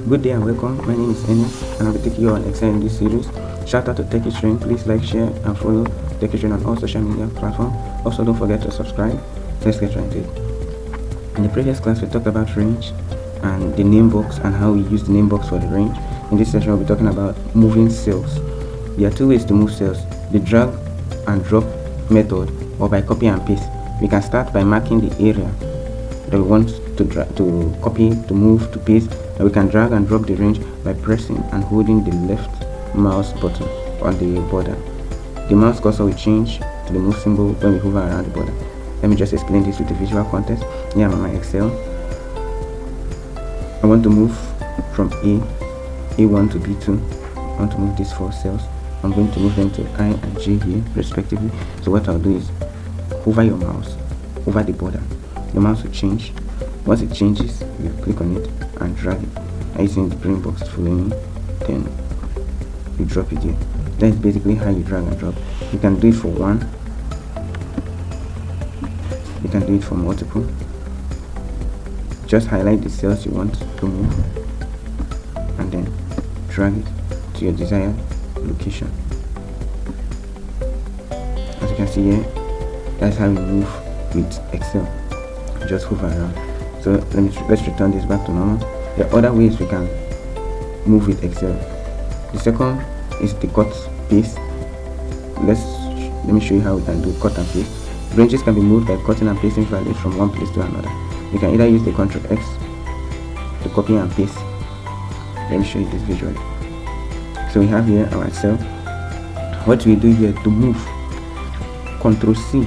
Good day and welcome. My name is Enes and I'll be taking you on Excel in this series. Shout out to Techie Train. Please like, share and follow Techie Train on all social media platforms. Also don't forget to subscribe. Let's get right into it. In the previous class we talked about range and the name box and how we use the name box for the range. In this session we'll be talking about moving cells. There are two ways to move cells: the drag and drop method or by copy and paste. We can start by marking the area that we want to copy, to move, to paste, and we can drag and drop the range by pressing and holding the left mouse button on the border. The mouse cursor will change to the move symbol when we hover around the border. Let me just explain this with a visual context. Here I'm on my Excel. I want to move from A1 to B2. I want to move these 4 cells. I'm going to move them to I and J here respectively. So what I'll do is hover your mouse over the border. The mouse will change. Once it changes, you click on it and drag it. I'm using the green box to follow me. Then you drop it here. That's basically how you drag and drop. You can do it for one. You can do it for multiple. Just highlight the cells you want to move and then drag it to your desired location. As you can see here, that's how you move with Excel. Just hover around. So let's return this back to normal. There are other ways we can move with Excel. The second is the cut paste. Let me show you how we can do cut and paste. Ranges can be moved by cutting and pasting values from one place to another. You can either use the Ctrl X to copy and paste. Let me show you this visually. So we have here our Excel. What we do here to move, Ctrl C.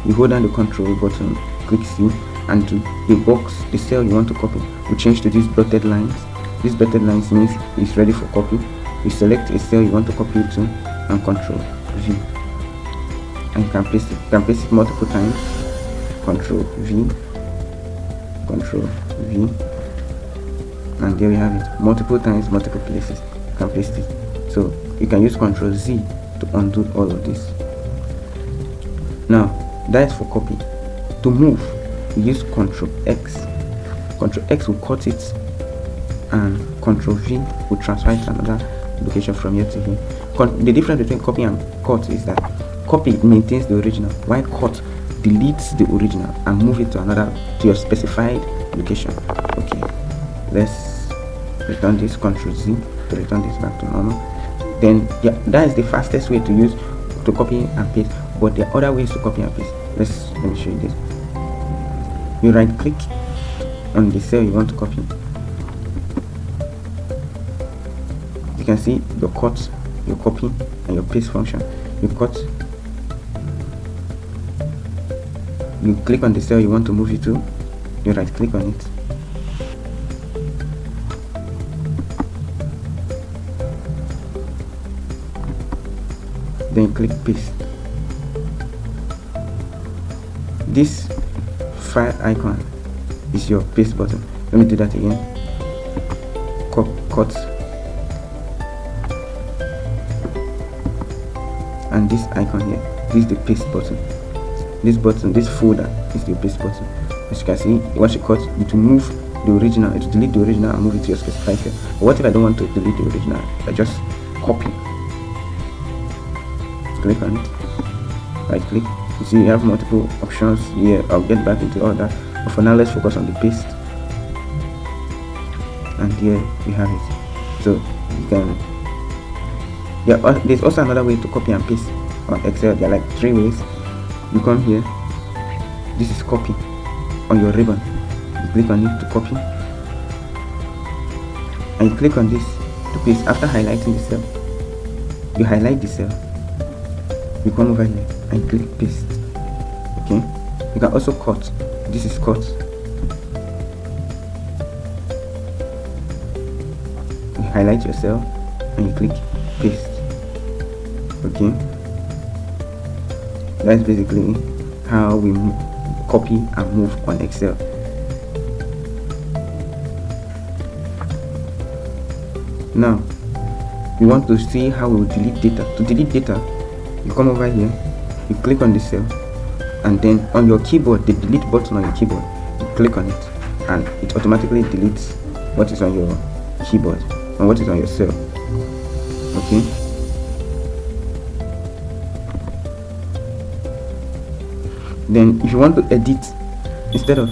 You hold down the control button, click C, and the box, the cell you want to copy, will change to these dotted lines. These dotted lines means it's ready for copy. You select a cell you want to copy it to and Ctrl V. And you can paste it. You can paste it multiple times. Ctrl V, Ctrl V, and there we have it. Multiple times, multiple places. You can paste it. So you can use Ctrl Z to undo all of this. Now that is for copy. To move, you use Ctrl X. Ctrl X will cut it, and Ctrl V will transfer it to another location from here to here. The difference between copy and cut is that copy maintains the original, while cut deletes the original and move it to your specified location. Okay, let's return this, Ctrl Z to return this back to normal. Then yeah, that is the fastest way to copy and paste, but there are other ways to copy and paste. Let me show you this. You right click on the cell you want to copy. You can see your cut, your copy, and your paste function. You cut, you click on the cell you want to move it to, you right click on it, then you click paste. This file icon is your paste button. Let me do that again. Cut, and this icon here, this is the paste button. This button, this folder is the paste button. As you can see, once you cut, it will move the original, it will delete the original and move it to your specified cell. But what if I don't want to delete the original? I just copy. Click on it, right click. You see you have multiple options here. I'll get back into all that, but for now let's focus on the paste. And here we have it. So you can, there's also another way to copy and paste on Excel. There are like 3 ways. You come here, this is copy on your ribbon. You click on it to copy, and you click on this to paste. After highlighting the cell, you highlight the cell, you come over here and click paste. Okay, you can also cut. This is cut. You highlight your cell and you click paste. Okay, that's basically how we copy and move on Excel. Now we want to see how we will delete data. To delete data, you come over here, you click on the cell, and then on your keyboard, the delete button on your keyboard, you click on it and it automatically deletes what is on your keyboard and what is on your cell. Okay, then if you want to edit, instead of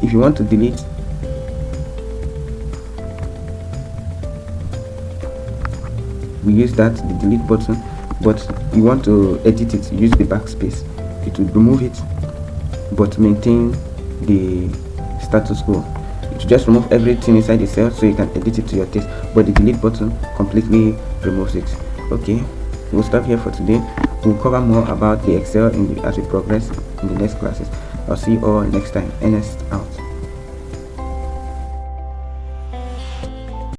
if you want to delete, we use that, the delete button. But you want to edit it, use the backspace. It will remove it but maintain the status quo. It will just remove everything inside the cell so you can edit it to your taste, but the delete button completely removes it. Okay, we'll stop here for today. We'll cover more about the Excel as we progress in the next classes. I'll see you all next time. Ernest out.